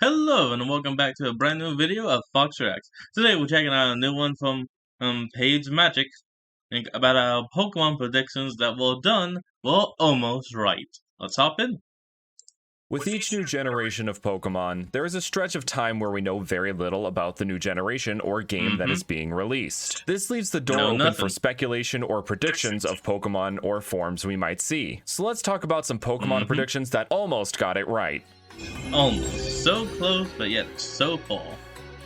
Hello and welcome back to a brand new video of Fox Reacts. Today we're checking out a new one from Page Magic about our Pokemon predictions that were done, well, almost right. Let's hop in. With each new generation of Pokemon, there is a stretch of time where we know very little about the new generation or game that is being released. This leaves the door open for speculation or predictions of Pokemon or forms we might see. So let's talk about some Pokemon predictions that almost got it right. Almost. So close, but yet so far.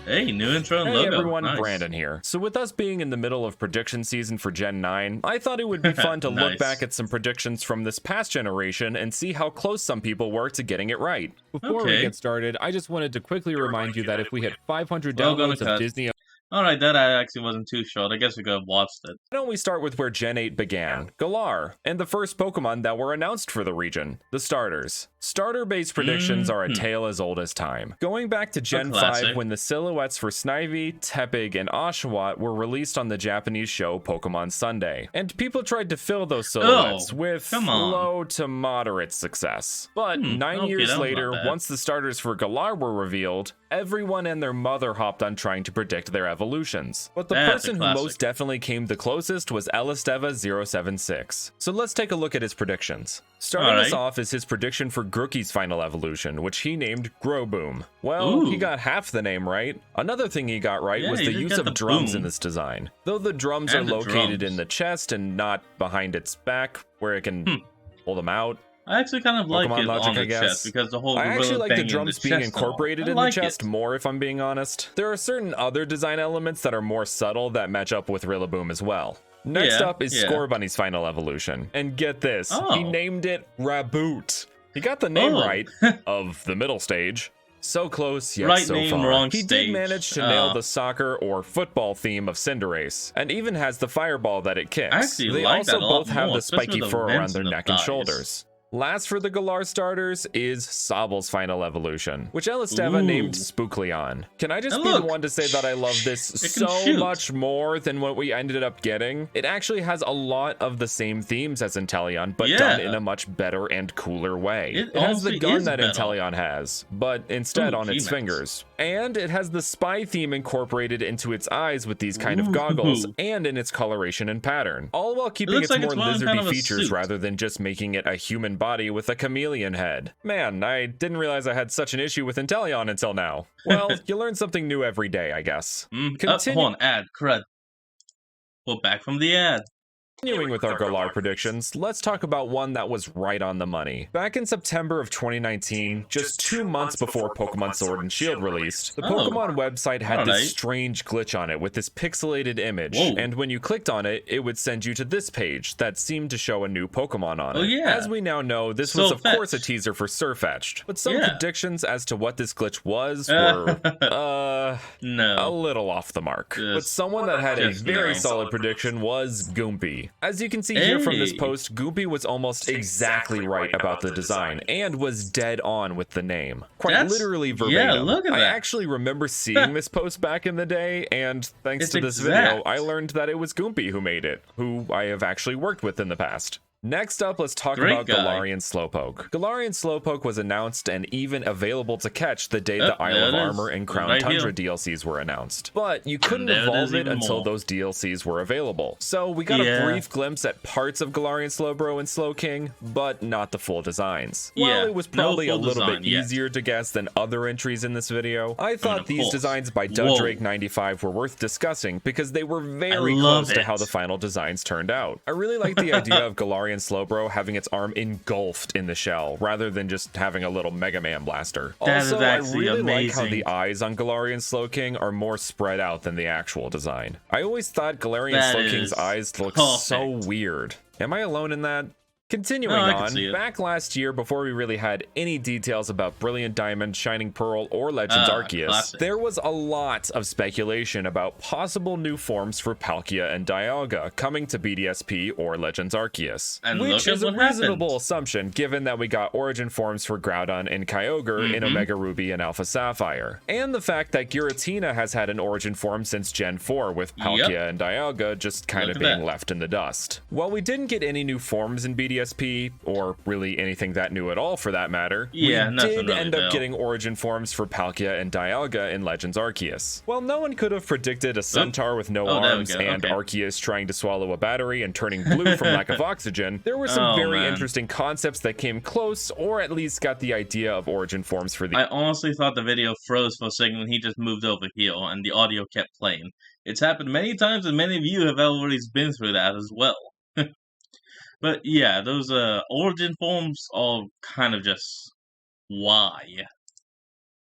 Hey, new intro and logo. Hey everyone, nice. Brandon here. So with us being in the middle of prediction season for Gen 9, I thought it would be fun to look back at some predictions from this past generation and see how close some people were to getting it right. Before we get started, I just wanted to quickly remind you that if we hit 500 downloads of Disney... Alright, that actually wasn't too short. I guess we could have watched it. Why don't we start with where Gen 8 began, Galar, and the first Pokemon that were announced for the region, the starters. Starter-based predictions are a tale as old as time. Going back to Gen 5 when the silhouettes for Snivy, Tepig, and Oshawott were released on the Japanese show Pokemon Sunday. And people tried to fill those silhouettes with low to moderate success. But 9 years later, once the starters for Galar were revealed, everyone and their mother hopped on trying to predict their evolutions. But the person who most definitely came the closest was Elisteva076. So let's take a look at his predictions. Starting us off is his prediction for Grookey's final evolution, which he named Groboom. Well, he got half the name right. Another thing he got right was the use of drums in this design. Though the drums are located in the chest and not behind its back, where it can pull them out. I actually kind of like it on the chest because the whole I actually like the drums being incorporated in the chest more, if I'm being honest. There are certain other design elements that are more subtle that match up with Rillaboom as well. Next up is Scorbunny's final evolution. And get this, he named it Raboot. He got the name right of the middle stage. So close, yet so far. He did manage to nail the soccer or football theme of Cinderace, and even has the fireball that it kicks. They also both have the spiky fur around their neck and shoulders. Last for the Galar starters is Sobble's final evolution, which Elisteva named Spookleon. Can I just be the one to say that I love this so much more than what we ended up getting? It actually has a lot of the same themes as Inteleon, but done in a much better and cooler way. It has the gun that Inteleon has, but instead on its fingers. And it has the spy theme incorporated into its eyes with these kind of goggles, and in its coloration and pattern, all while keeping its more lizardy features rather than just making it a human body with a chameleon head. Man, I didn't realize I had such an issue with Inteleon until now. Well, you learn something new every day, I guess. Hold on, ad, crud. Well, back from the ad. Continuing with our Galar predictions, let's talk about one that was right on the money. Back in September of 2019, just 2 months before Pokemon Sword and Shield released, the Pokemon website had this strange glitch on it with this pixelated image, and when you clicked on it, it would send you to this page that seemed to show a new Pokemon on it. As we now know, this was of course a teaser for Sirfetch'd, but some predictions as to what this glitch was were, a little off the mark. But someone that had a very solid prediction was Goompy. As you can see here from this post, Goompy was almost exactly right about the design and was dead on with the name. Quite literally verbatim. Yeah, look at that. I actually remember seeing this post back in the day, and thanks to this video, I learned that it was Goompy who made it, who I have actually worked with in the past. Next up, let's talk about Galarian Slowpoke. Galarian Slowpoke was announced and even available to catch the day the Isle of Armor and Crown Tundra DLCs were announced. But you couldn't evolve it until those DLCs were available. So we got a brief glimpse at parts of Galarian Slowbro and Slowking, but not the full designs. While it was probably a little bit easier to guess than other entries in this video, I thought these designs by Dudrake95 were worth discussing because they were very close to how the final designs turned out. I really like the idea of Galarian Slowbro having its arm engulfed in the shell rather than just having a little Mega Man blaster. Also, I really like how the eyes on Galarian Slowking are more spread out than the actual design. I always thought Galarian Slowking's eyes looked so weird. Am I alone in that? Continuing on, back last year before we really had any details about Brilliant Diamond, Shining Pearl, or Legends Arceus, there was a lot of speculation about possible new forms for Palkia and Dialga coming to BDSP or Legends Arceus, which is a reasonable assumption given that we got origin forms for Groudon and Kyogre in Omega Ruby and Alpha Sapphire, and the fact that Giratina has had an origin form since Gen 4 with Palkia and Dialga just kind of being left in the dust. While we didn't get any new forms in BDSP, PSP, or really anything that new at all for that matter, yeah, we did end up getting origin forms for Palkia and Dialga in Legends Arceus. While no one could have predicted a centaur with no arms and Arceus trying to swallow a battery and turning blue from lack of oxygen, there were some very interesting concepts that came close, or at least got the idea of origin forms for the— I honestly thought the video froze for a second when he just moved over here and the audio kept playing. It's happened many times and many of you have already been through that as well. But yeah, those origin forms are kind of just why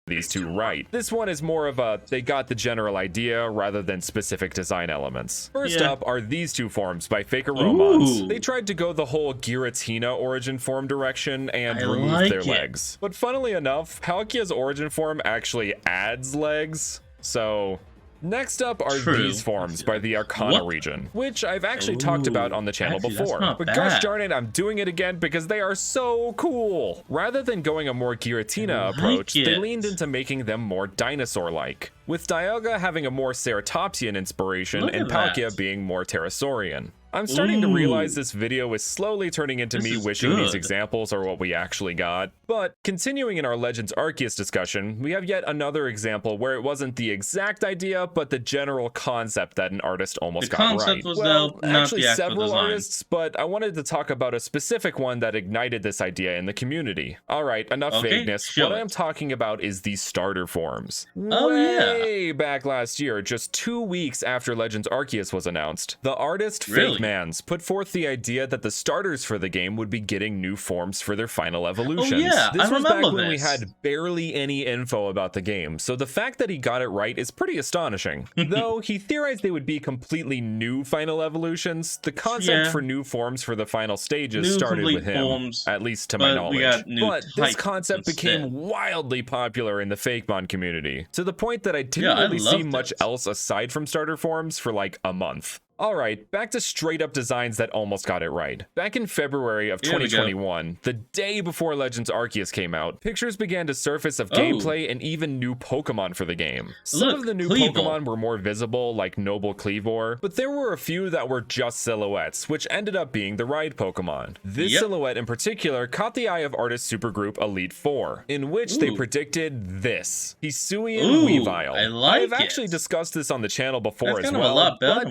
these two right. This one is more of a, they got the general idea rather than specific design elements. First up are these two forms by Faker Robots. They tried to go the whole Giratina origin form direction and remove their legs. But funnily enough, Palkia's origin form actually adds legs, so... Next up are these forms by the Arcana region, which I've actually talked about on the channel before. But gosh darn it, I'm doing it again because they are so cool. Rather than going a more Giratina approach, they leaned into making them more dinosaur-like, with Dialga having a more Ceratopsian inspiration and Palkia being more Pterosaurian. I'm starting to realize this video is slowly turning into me wishing these examples are what we actually got. But continuing in our Legends Arceus discussion, we have yet another example where it wasn't the exact idea, but the general concept that an artist almost got right. Well, actually several artists, but I wanted to talk about a specific one that ignited this idea in the community. Alright, enough vagueness. What I'm talking about is the starter forms. Way back last year, just 2 weeks after Legends Arceus was announced, the artist Fakemans put forth the idea that the starters for the game would be getting new forms for their final evolutions. This was back when we had barely any info about the game, so the fact that he got it right is pretty astonishing. Though he theorized they would be completely new final evolutions, the concept for new forms for the final stages started with him, at least to my knowledge. But this concept became wildly popular in the Fakemon community, to the point that I didn't really see much else aside from starter forms for like a month. Alright, back to straight up designs that almost got it right. Back in February of 2021, the day before Legends Arceus came out, pictures began to surface of gameplay and even new Pokemon for the game. Some of the new Pokemon were more visible, like Noble Kleavor, but there were a few that were just silhouettes, which ended up being the ride Pokemon. This silhouette in particular caught the eye of artist supergroup Elite Four, in which they predicted this: Hisuian Weavile. I've actually discussed this on the channel before as well, but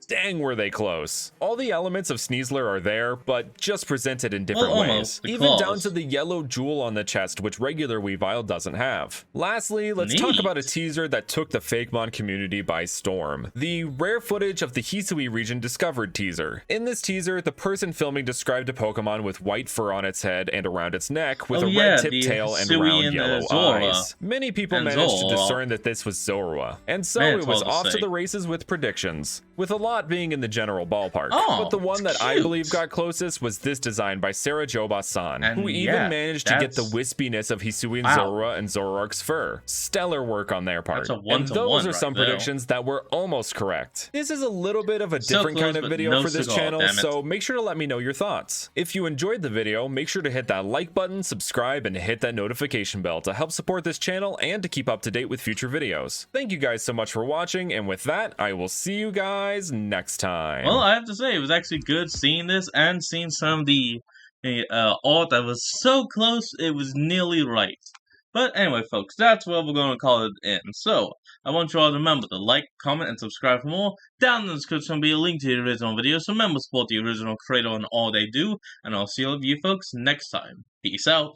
dang were they close. All the elements of Sneasler are there, but just presented in different ways. Even down to the yellow jewel on the chest, which regular Weavile doesn't have. Lastly, let's talk about a teaser that took the Fakemon community by storm. The rare footage of the Hisui region discovered teaser. In this teaser, the person filming described a Pokemon with white fur on its head and around its neck, with a red tip tail and round yellow eyes. Many people managed to discern that this was Zorua, and so it was off to the races with predictions, with a lot being in the general ballpark. But the one that I believe got closest was this design by Sarah Joba-san, who even managed to get the wispiness of Hisuian Zorua and Zoroark's fur. Stellar work on their part. And those are some predictions that were almost correct. This is a little bit of a different kind of video for this channel, so make sure to let me know your thoughts. If you enjoyed the video, make sure to hit that like button, subscribe, and hit that notification bell to help support this channel and to keep up to date with future videos. Thank you guys so much for watching, and with that, I will see you guys next time. Well, I have to say, it was actually good seeing this and seeing some of the art that was so close, it was nearly right. But anyway, folks, that's where we're going to call it in. So, I want you all to remember to like, comment, and subscribe for more. Down in the description will be a link to the original video, so remember to support the original creator and all they do, and I'll see all of you folks next time. Peace out.